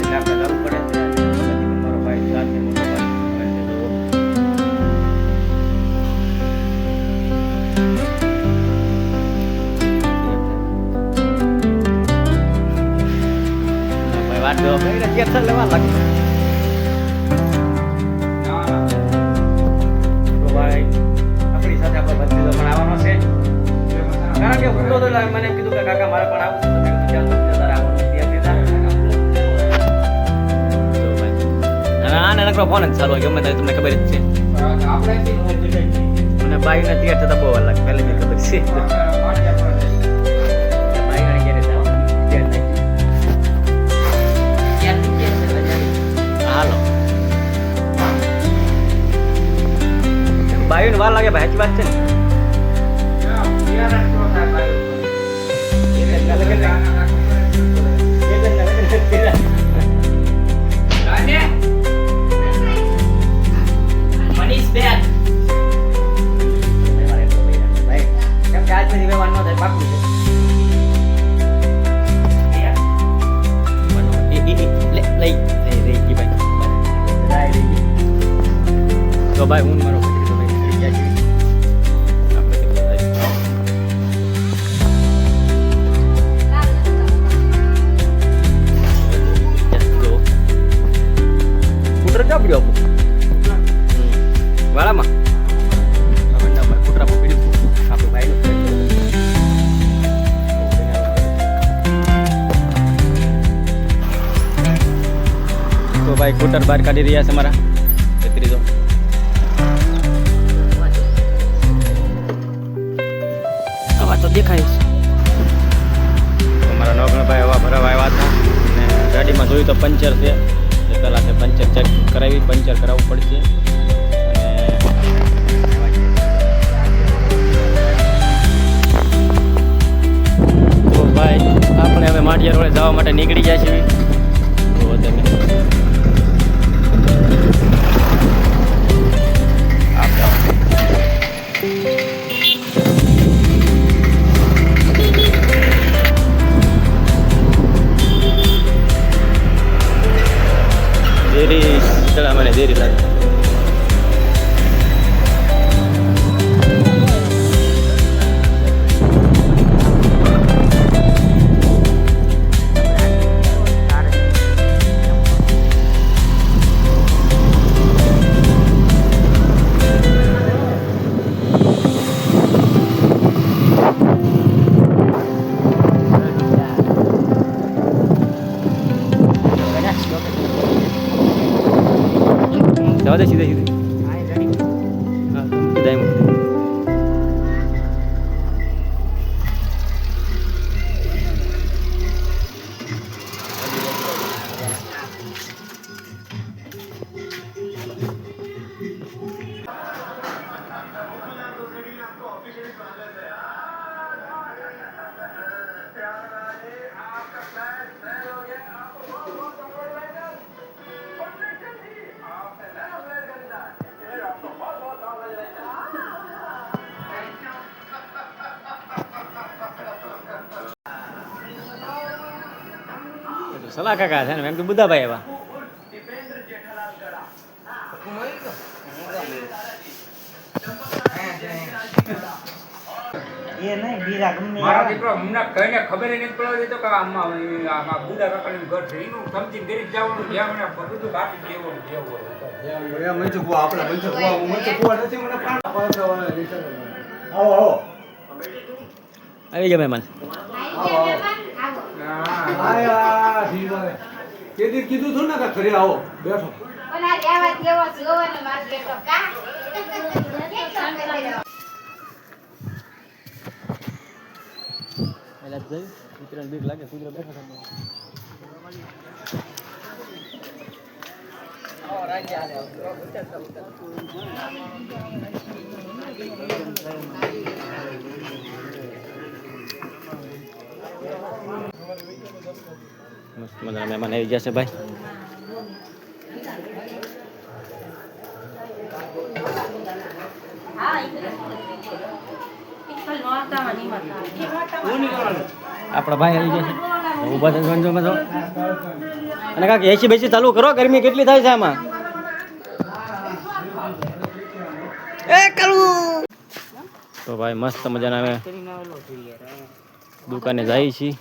એટલે આપણે જવું પડે છે. પછી મારો ભાઈ સાથે મોટો ભાઈ વાત જો કઈ કેસર લેવા લાગે ભાઈ આપણી સાથે આપણો ભત્રીજો પણ આવવાનો છે. કારણ કે હું તો મને એમ કીધું કે કાકા મારે પણ આવું તો મેં કીધું ચાલ આને નકરો ફોન જ ચાલુ ગમે તમને ખબર જ છે. અને બાઈ ને તૈયાર થતા બહુ વાર લાગે પહેલેથી ખબર છે. હાલો બાઈ વાર લાગે ભાઈ સાચી વાત છે ને. મનીષ બેન કેમ કે આજ પછી વ્યવહાર ન થાય પાકું છે. તો ભાઈ હું મારો કુટર ચાપ્યો વાળામાં કુટરા પકડ્યું આપણું ભાઈ તો ભાઈ કુટર બહાર કાઢી રહ્યા છે મારા ત્રીજો. હવા તો દેખાય છે. અમારા નવગણભાઈ હવા ભરાવા આવ્યા હતા અને ગાડીમાં જોયું તો પંચર છે. પહેલાં તે પંચર ચેક કરાવી પંચર કરાવવું પડશે. તો ભાઈ આપણે હવે માઢિયા રોડે જવા માટે નીકળી જાય છે. તો તમે દેરી ચલા મને દેરી લાગે. જવા દે સીધે સીધે હા સીધા એમ સલા કાકા છે ને એમ તો બુદ્ધાભાઈ એવા મારા દીકરો મને કઈને ખબર નથી પડવા દેતો કે આમાં બુદ્ધા કાકાનું ઘર છે એનું સમજીને ગરીબ જવાનું જ્યાં મને બધું કાપી દેવાનું જેવું આવી ગયા મહેમાન. કીધું હતું ને કે ઘરે આવો બેઠો બીક લાગે કુતરા બેઠા મસ્ત મજાના મહેમાન આવી ગયા છે ભાઈ. આપણા ભાઈ આવી ગયા છે. ઊભા થઈ જો બધો અને કાંઈક એસી બેસી ચાલુ કરો, ગરમી કેટલી થાય છે આમાં. તો ભાઈ મસ્ત મજાના અમે દુકાને જઈએ છીએ.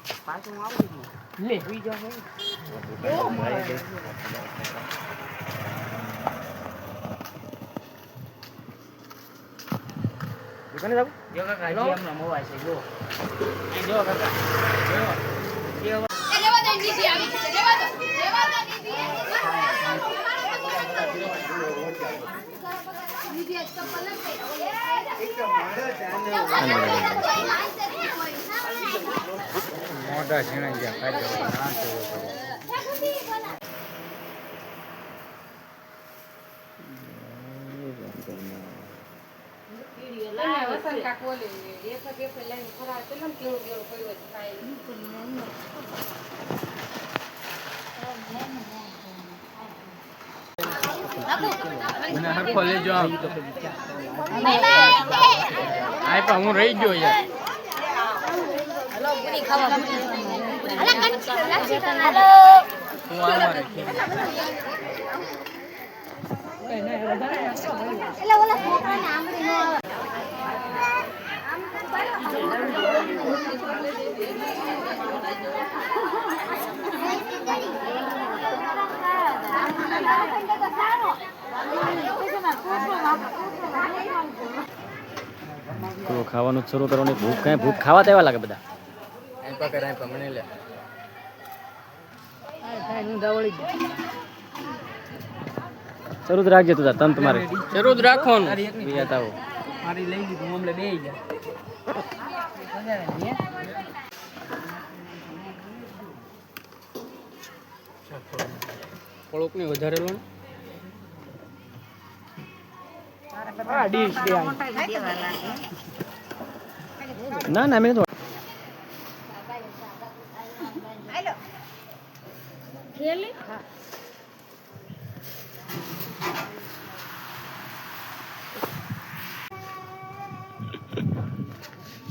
દુકાને જાવ જો કાકા હજી હમણાં મોવાય છે જો જો કાકા જો લેવા દે દીદી આવી છે લેવા દો દીદી દીદી આજ ચપ્પલ ન મોટા ઝીણા ગયા ખાઈ હરખો લેજો આમ આ પણ હું રહી ગયો યાર હેલો પૂરી ખાવા અલા કંચી લાગી હેલો હું આમાં એલા ઓલા છોકરાને આંગળી નો આવે તો ખાવાનું શરૂ કરવાની ભૂખ કાંઈ ભૂખ ખાવા તેવા લાગે બધા. મને લે શરૂ જ રાખજે તું તમ તમારે શરૂ જ રાખવાનું બીજા તાવો મારી લઈ લીધું હમણાં બે જા થોડુંક ને વધારે લો ના ના મેં તો હેલો ખેલી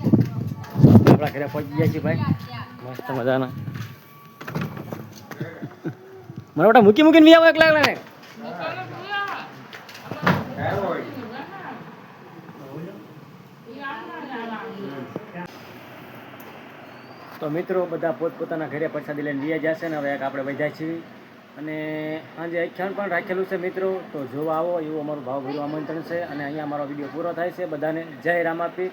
આપણા ઘરે પહોંચી ગયા છીએ ભાઈ મસ્ત મજાના. મને બેટા મૂકી મૂકીને બી આવો એકલા એકલા ને. તો મિત્રો બધા પોતપોતાના ઘરે પ્રસાદી લઈને લઈ જશે ને. હવે એક આપણે વધ્યા છીએ અને આજે આખ્યાન પણ રાખેલું છે મિત્રો. તો જોવા આવો એવું અમારું ભાવભર્યું આમંત્રણ છે અને અહીંયા અમારો વિડીયો પૂરો થાય છે. બધાને જય રામાપીર.